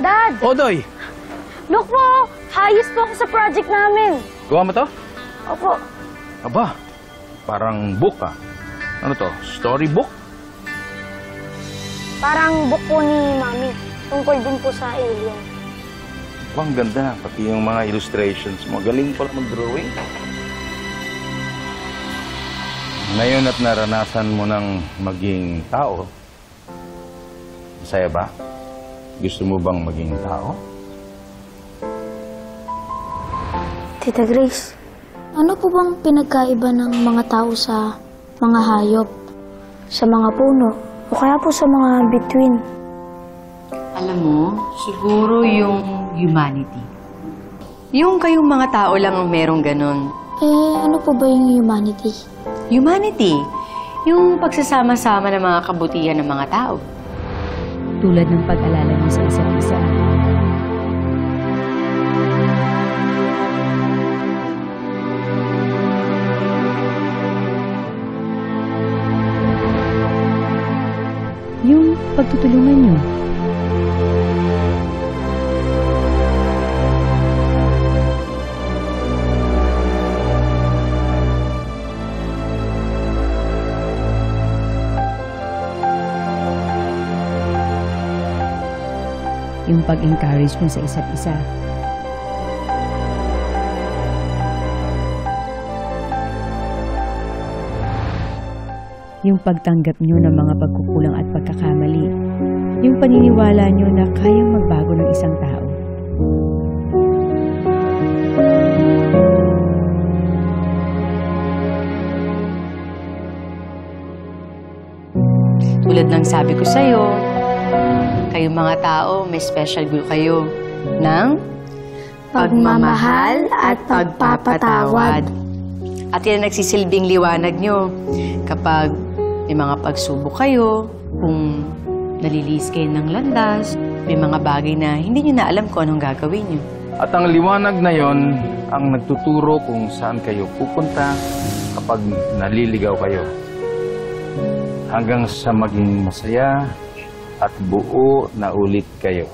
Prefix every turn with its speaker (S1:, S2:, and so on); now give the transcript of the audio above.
S1: Dad!
S2: Odoy!
S1: Look po! Hayos po ako sa project namin.
S2: Gawa mo to?
S1: Opo.
S2: Aba, parang book ah. Ano to? Storybook?
S1: Parang book po ni Mami. Tungkol din po sa alien.
S2: Ang ganda. Pati yung mga illustrations mo. Galing pala mag-drawing. Ngayon at naranasan mo ng maging tao, masaya ba? Gusto mo bang maging tao?
S3: Tita Grace, ano po bang pinagkaiba ng mga tao sa mga hayop, sa mga puno, o kaya po sa mga bituin?
S4: Alam mo, siguro yung humanity. Yung kayong mga tao lang ang merong ganon.
S3: Ano po ba yung humanity?
S4: Humanity, yung pagsasama-sama ng mga kabutihan ng mga tao.
S5: Tulad ng pag-alala niyo sa isa't isa. Yung pagtutulungan niyo. Yung pag-encourage nyo sa isa't isa. Yung pagtanggap nyo ng mga pagkukulang at pagkakamali. Yung paniniwala nyo na kayang magbago ng isang tao.
S4: Tulad ng sabi ko sa'yo, kayong mga tao, may special glue kayo ng
S3: Pagmamahal at pagpapatawad.
S4: At yan ang nagsisilbing liwanag nyo. Kapag may mga pagsubok kayo, kung nalilis kayo ng landas, may mga bagay na hindi nyo na alam kung anong gagawin nyo.
S2: At ang liwanag na yon ang nagtuturo kung saan kayo pupunta kapag naliligaw kayo. Hanggang sa maging masaya at buo na ulit kayo.